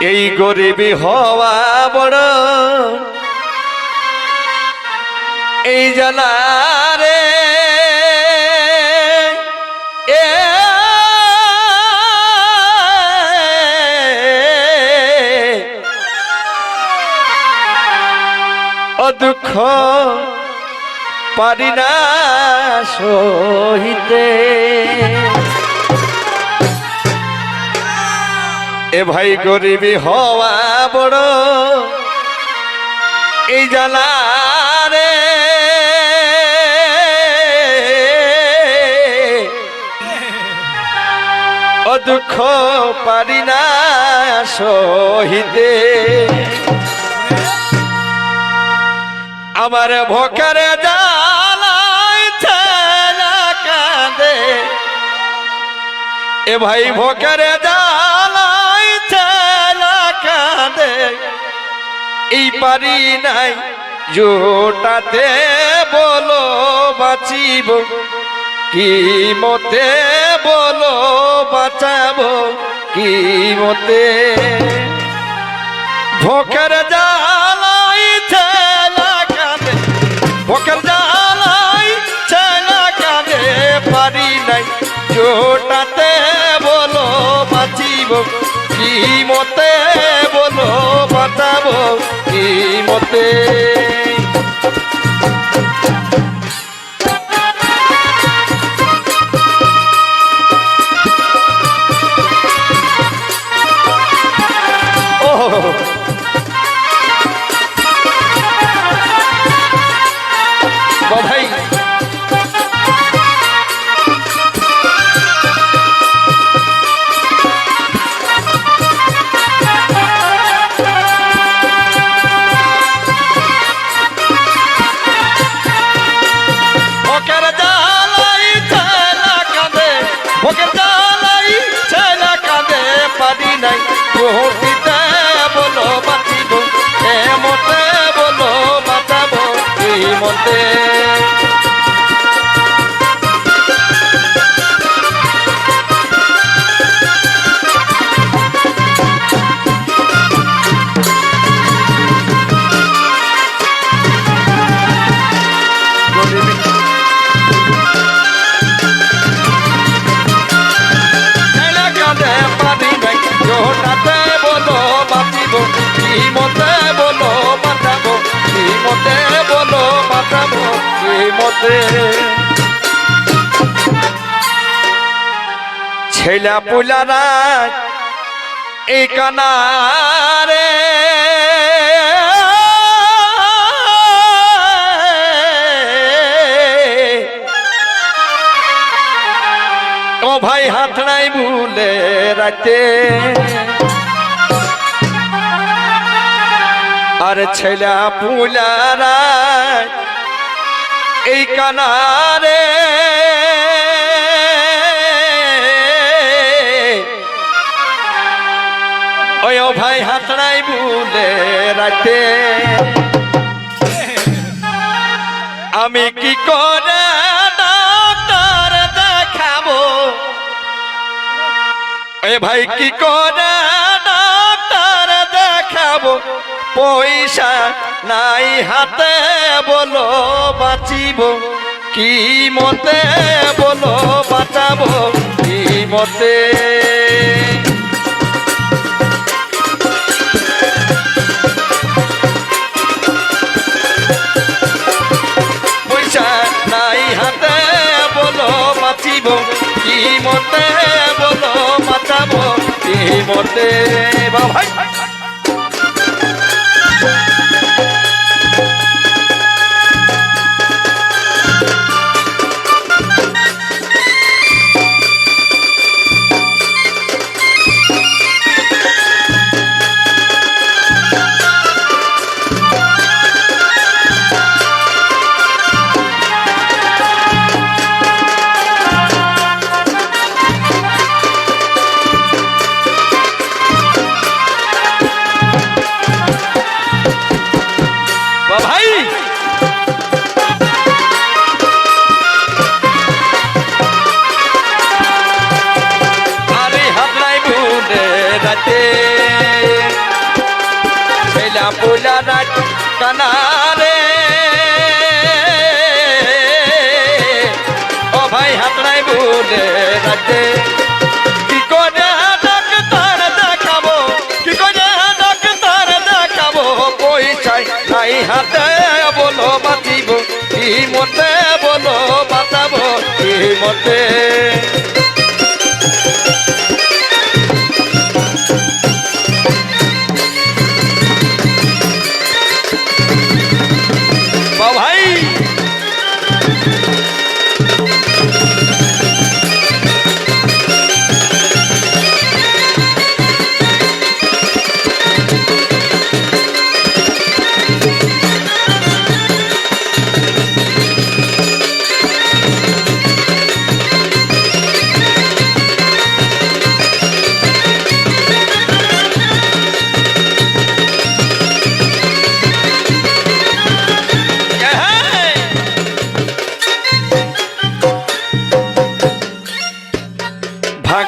এই গরিবী হওয়া বড় এই জানা রে দুঃখ পারি না সহিতে এ ভাই গরিবী হওয়া বড় এই জ্বালা রে ও দুঃখ পারি না সহিতে আমার ভোকের জ্বালাই ছেলা কাঁদে এ ভাই ভোকের জ্বালাই ছেলা কাঁদে এই পারি নাই জোটাতে বলো বাঁচিব কি মতে বলো বাঁচাবো কি মতে ভোকের জ্বালাই ছেলা কাঁদে ভোকের জ্বালাই ছেলা কাঁদে পারি নাই জোটাতে বলো বাঁচিব কি মতে বলো বাঁচাবো কি মতে ভাই পারি নাই ভোটিতে বলো বাঁচিব এমতে বলো বাঁচাবো এই মতে ছেলা পুলারা এই কানারে ও ভাই হাত নাই ভুলে রাতে আর ছেলা পুলারা এই কানারে ওই ও ভাই হাত নাই ভুলে রাতে আমি কি করে ডাক্তার দেখাবো এ ভাই কি করে ডাক্তার দেখাবো পয়সা নাই হাতে বলো বাঁচিব কি মতে বলো বাঁচাবো কি মতে পয়সা নাই হাতে বলো বাঁচিব কি মতে বলো বাঁচাবো কি মতে ভাই ঠিকানা রে ও ভাই হাতড়াই বুলে রাতে কি করে ডাক্তার দেখাবো কি করে ডাক্তার দেখাবো পয়সায় নাই হাতে বলো বাঁচিব কি মতে বলো বাঁচাবো কি মতে ভাই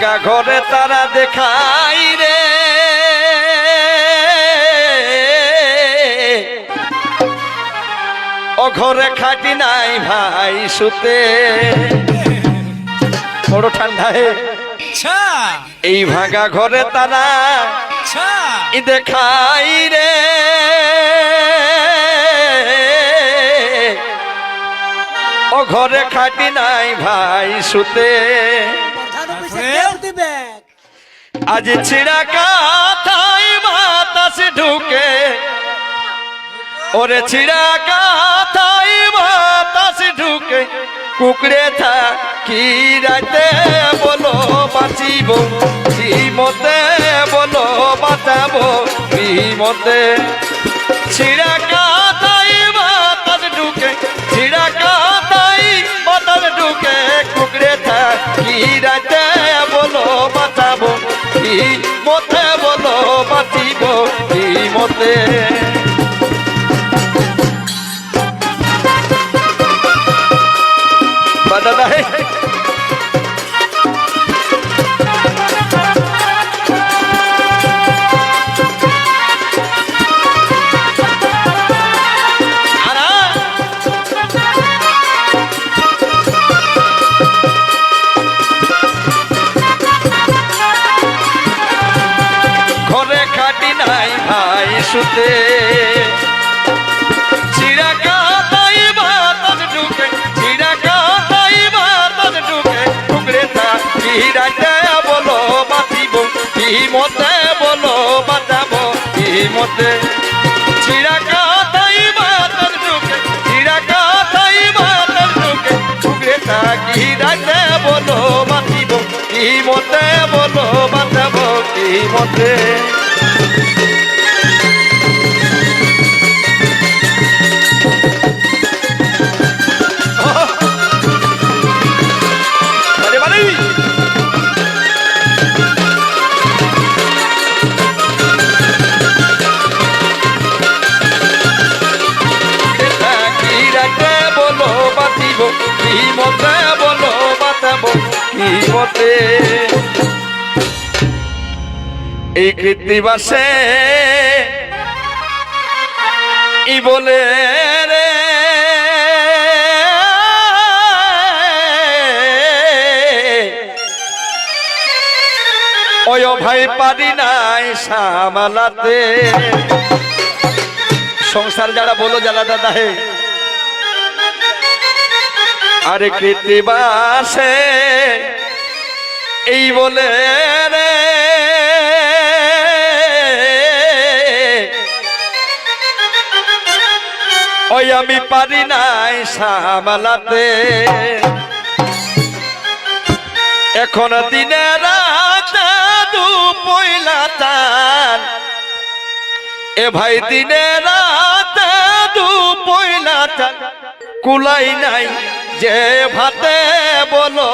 ভাগা ঘরে তারা দেখাই রে ও ঘরে খাটি নাই ভাই সুতে বড় ঠান্ডায় এই ভাগা ঘরে তারা দেখাই রে ও ঘরে খাটি নাই ভাই সুতে আজ ছিড়া কাথাই বাতাস ঢুকে ওরে ছিড়া কাথাই বাতাস ঢুকে কুকড়ে থাকি রাতে বলো বাঁচিব কি মতে বলো বাঁচাবো কি মতে ছিড়া কাথাই বাতাস ঢুকে ছিড়া কাথাই বাতাস ঢুকে কুকড়ে থাকি রাতে বলো বাঁচাবো কি মতে বলো বাঁচিব কি মতে দাদা ঘরে খাটি নাই ভাই সুতে ছিড়া কাথাই বাতাস ঢুকে ছিড়া কাথাই বাতাস ঢুকে টুকরে থাকি রাতে বলো বাঁচিব কি মতে বলো বাঁচাবো কি মতে ছিড়া কাথাই বাতাস ঢুকে ছিড়া কাথাই বাতাস ঢুকে টুকরে থাকি রাতে বলো বাঁচিব কি মতে বলো বাঁচাবো কি মতে কি মতে বলো বাঁচাবো কি মতে এই কৃত্তিবাসে ই বলে রে ওই ভাই পারি নাই সামালাতে সংসার যারা বলো জ্বালা দাদা হে আরে কৃত্তিবাসে এই বলে রে ওই আমি পারি নাই সামালাতে এখন দিনে রাতে দু পয়লা চাল এ ভাই দিনে রাতে দু পয়লা চাল কুলাই নাই যে ভাতে বলো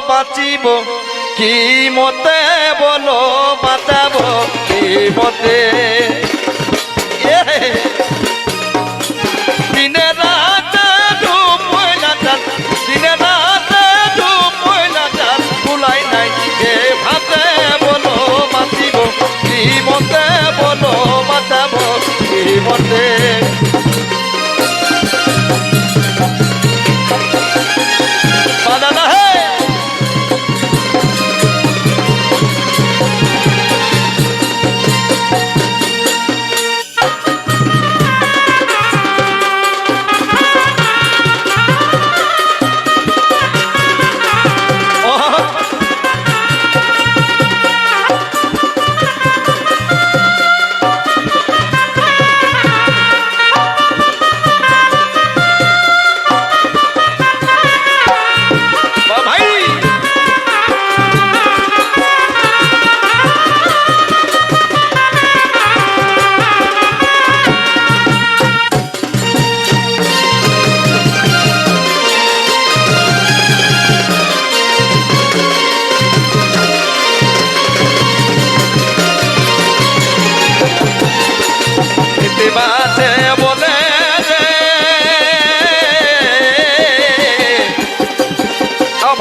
বাঁচিব কি মতে বলো বাঁচাবো কি মতে দিনে রাতে দু পয়লা চাল দিনে রাতে দু পয়লা চাল কুলাই নাই যে ভাতে বলো বাঁচিব কি মতে বলো বাঁচাবো কি মতে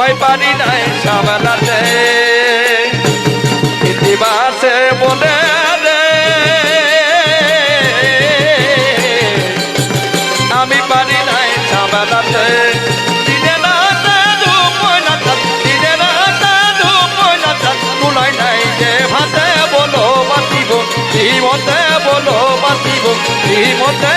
ভাই পারি নাই সামলাতে ইতিবাসে বলে রে আমি পারি নাই সামলাতে দিনে রাতে দুপুর নাচাত দিনে রাতে দুপুর নাচাত কুলাই নাই যে ভাতে বলো বাতিব মতে বলো বাতিব মতে